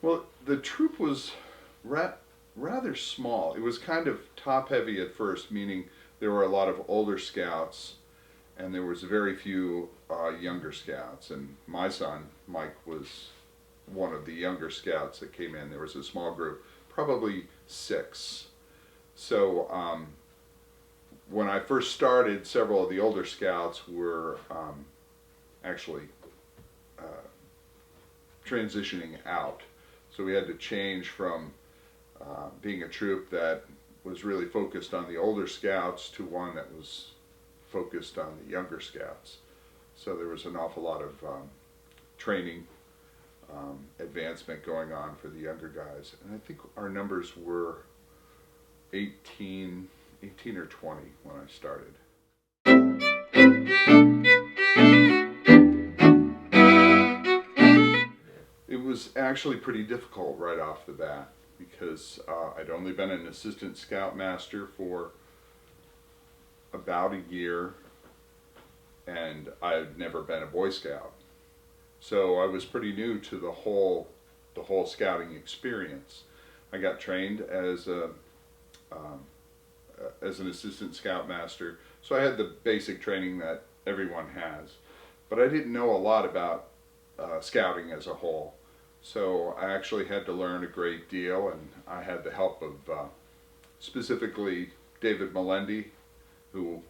Well, the troop was rather small. It was kind of top heavy at first, meaning there were a lot of older scouts and there was very few younger scouts. And my son, Mike, was one of the younger scouts that came in. There was a small group, probably 6. So when I first started, several of the older scouts were actually uh, transitioning out. So we had to change from being a troop that was really focused on the older scouts to one that was focused on the younger scouts. So there was an awful lot of training advancement going on for the younger guys. And I think our numbers were 18 or 20 when I started. It was actually pretty difficult right off the bat because I'd only been an assistant scoutmaster for about a year and I'd never been a Boy Scout. So I was pretty new to the whole scouting experience. I got trained as an assistant scoutmaster, so I had the basic training that everyone has, but I didn't know a lot about scouting as a whole. So I actually had to learn a great deal, and I had the help of specifically David Melendi, who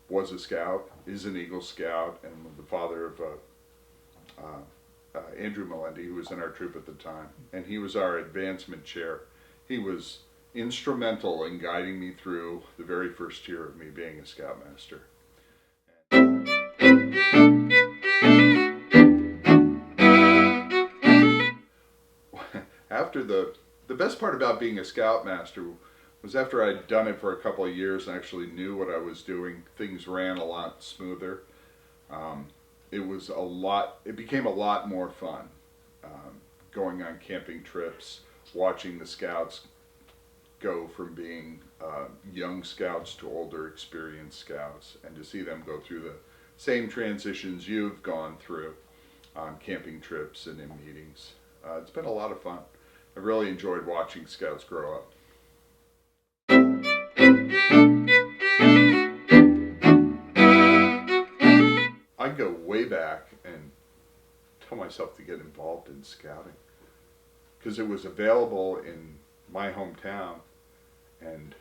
was a scout, is an Eagle Scout, and the father of Andrew Melendi, who was in our troop at the time, and he was our advancement chair. He was instrumental in guiding me through the very first year of me being a Scoutmaster. After the best part about being a Scoutmaster was after I'd done it for a couple of years and actually knew what I was doing, things ran a lot smoother. It became a lot more fun going on camping trips, watching the scouts go from being young scouts to older experienced scouts, and to see them go through the same transitions you've gone through on camping trips and in meetings. It's been a lot of fun. I really enjoyed watching scouts grow up. I go way back and tell myself to get involved in scouting because it was available in my hometown, and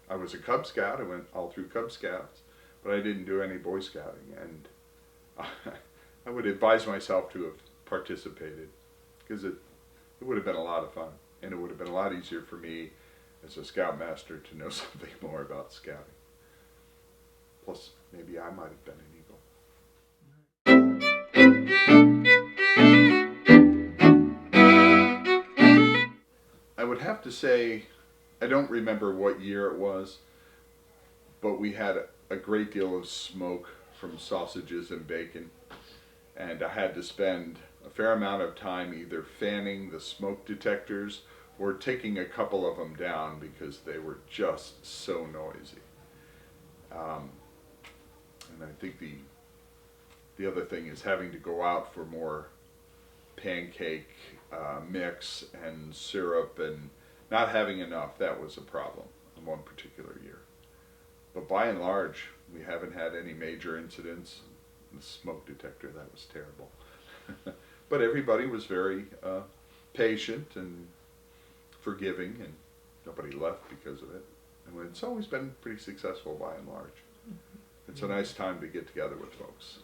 I was a Cub Scout. I went all through Cub Scouts, but I didn't do any Boy Scouting, and I would advise myself to have participated because it would have been a lot of fun, and it would have been a lot easier for me as a Scoutmaster to know something more about scouting. Plus, maybe I might have been an Eagle. I would have to say, I don't remember what year it was, but we had a great deal of smoke from sausages and bacon, and I had to spend a fair amount of time either fanning the smoke detectors or taking a couple of them down because they were just so noisy. And I think the other thing is having to go out for more pancake mix and syrup, and not having enough. That was a problem in one particular year. But by and large, we haven't had any major incidents. The smoke detector, that was terrible. But everybody was very patient and forgiving, and nobody left because of it. And it's always been pretty successful by and large. It's a nice time to get together with folks.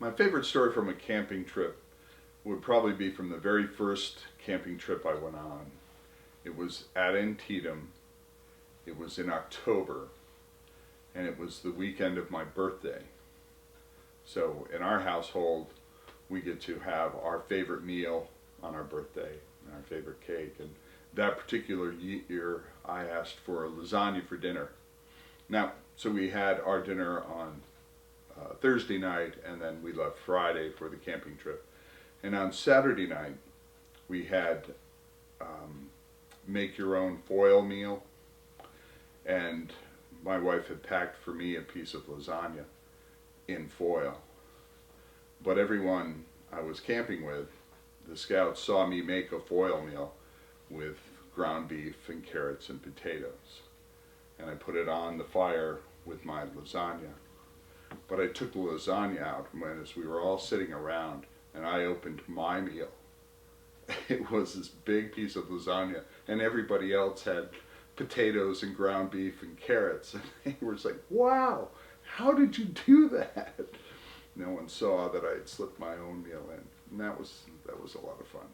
My favorite story from a camping trip would probably be from the very first camping trip I went on. It was at Antietam. It was in October, and it was the weekend of my birthday. So in our household, we get to have our favorite meal on our birthday and our favorite cake. And that particular year, I asked for lasagna for dinner. Now, so we had our dinner on Thursday night, and then we left Friday for the camping trip. And on Saturday night, we had make your own foil meal. And my wife had packed for me a piece of lasagna in foil. But everyone I was camping with, the scouts, saw me make a foil meal with ground beef and carrots and potatoes. And I put it on the fire with my lasagna. But I took the lasagna out as we were all sitting around, and I opened my meal. It was this big piece of lasagna, and everybody else had potatoes and ground beef and carrots. And they were like, wow, how did you do that? No one saw that I had slipped my own meal in. And that was a lot of fun.